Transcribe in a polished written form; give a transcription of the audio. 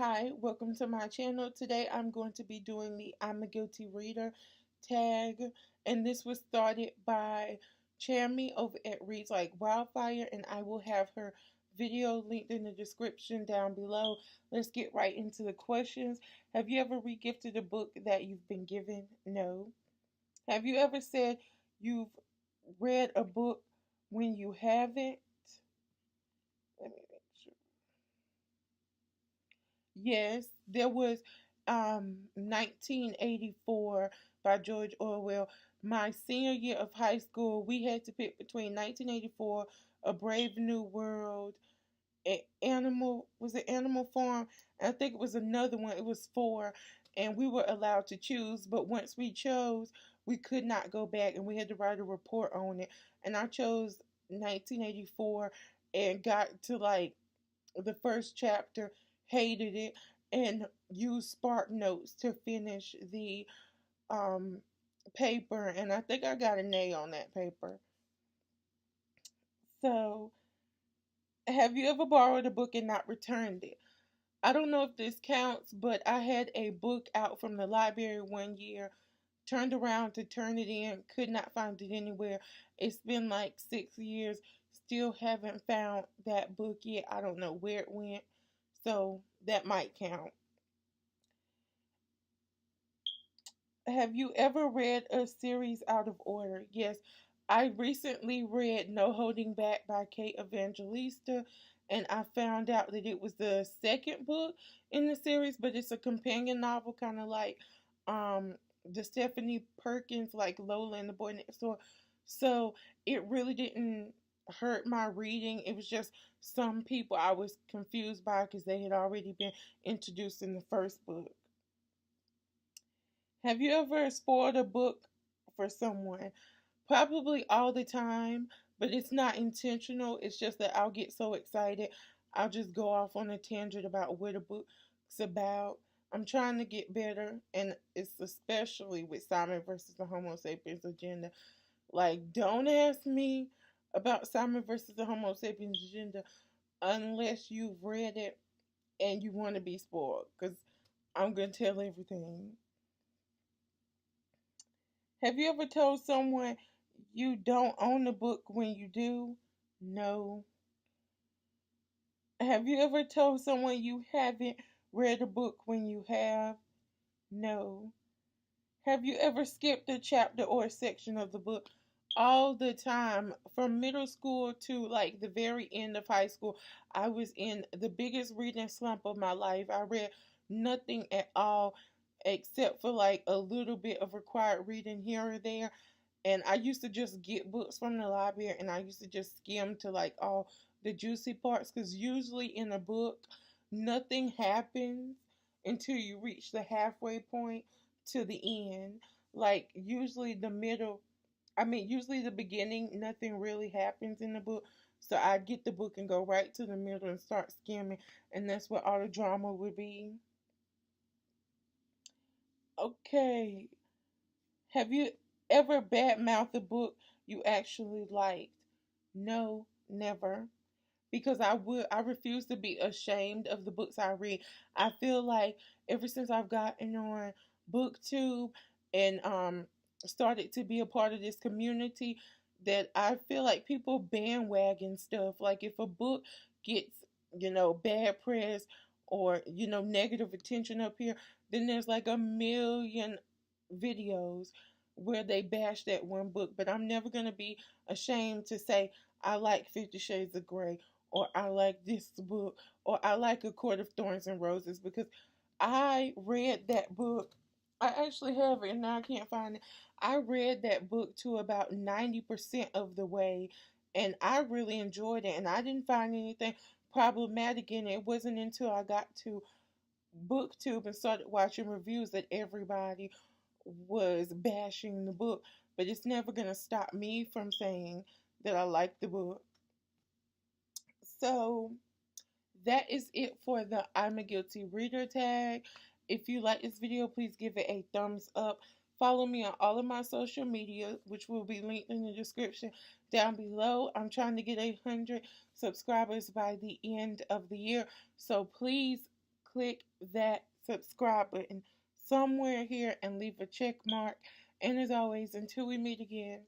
Hi, welcome to my channel. Today I'm going to be doing the I'm a Guilty Reader tag, and this was started by Cherami over at Reads Like Wildfire, and I will have her video linked in the description down below. Let's get right into the questions. Have you ever regifted a book that you've been given? No. Have you ever said you've read a book when you haven't? Let me make sure. Yes, there was 1984 by George Orwell. My senior year of high school, we had to pick between 1984, A Brave New World, was it Animal Farm? And I think it was another one. It was four, and we were allowed to choose. But once we chose, we could not go back, and we had to write a report on it. And I chose 1984 and got to like the first chapter, hated it, and used Spark Notes to finish the um, paper. And I think I got an A on that paper. So, have you ever borrowed a book and not returned it? I don't know if this counts, but I had a book out from the library one year, turned around to turn it in, could not find it anywhere. It's been like 6 years, still haven't found that book yet. I don't know where it went, so that might count. Have you ever read a series out of order? Yes, I recently read No Holding Back by Kate Evangelista, and I found out that it was the second book in the series, but it's a companion novel, kind of like um, the Stephanie Perkins, like Lola and the Boy Next Door. So it really didn't hurt my reading. It was just some people I was confused by because they had already been introduced in the first book. Have you ever spoiled a book for someone? Probably all the time, but it's not intentional. It's just that I'll get so excited. I'll just go off on a tangent about what a book's about. I'm trying to get better, and it's especially with Simon versus the Homo sapiens agenda. Like, don't ask me about Simon versus the Homo sapiens agenda unless you've read it and you want to be spoiled, because I'm going to tell everything. Have you ever told someone you don't own the book when you do? No. Have you ever told someone you haven't read a book when you have? No. Have you ever skipped a chapter or a section of the book? All the time. From middle school to like the very end of high school, I was in the biggest reading slump of my life. I read nothing at all except for like a little bit of required reading here or there. And I used to just get books from the library, and I used to just skim to like all the juicy parts, because usually in a book nothing happens until you reach the halfway point to the end. Like usually the middle, usually the beginning, nothing really happens in the book. So I get the book and go right to the middle and start skimming, and that's what all the drama would be. Okay, have you ever badmouthed a book you actually liked? No, never. Because I refuse to be ashamed of the books I read. I feel like ever since I've gotten on booktube and started to be a part of this community, that I feel like people bandwagon stuff. Like if a book gets, bad press or, negative attention up here, then there's like a million videos where they bash that one book. But I'm never going to be ashamed to say I like 50 Shades of Grey, or I like this book, or I like A Court of Thorns and Roses, because I read that book. I actually have it and now I can't find it. I read that book to about 90% of the way, and I really enjoyed it, and I didn't find anything problematic in it. It wasn't until I got to booktube and started watching reviews that everybody was bashing the book. But it's never going to stop me from saying that I like the book. So that is it for the I'm a Guilty Reader tag. If you like this video, please give it a thumbs up. Follow me on all of my social media, which will be linked in the description down below. I'm trying to get 100 subscribers by the end of the year. So please click that subscribe button somewhere here and leave a check mark. And as always, until we meet again,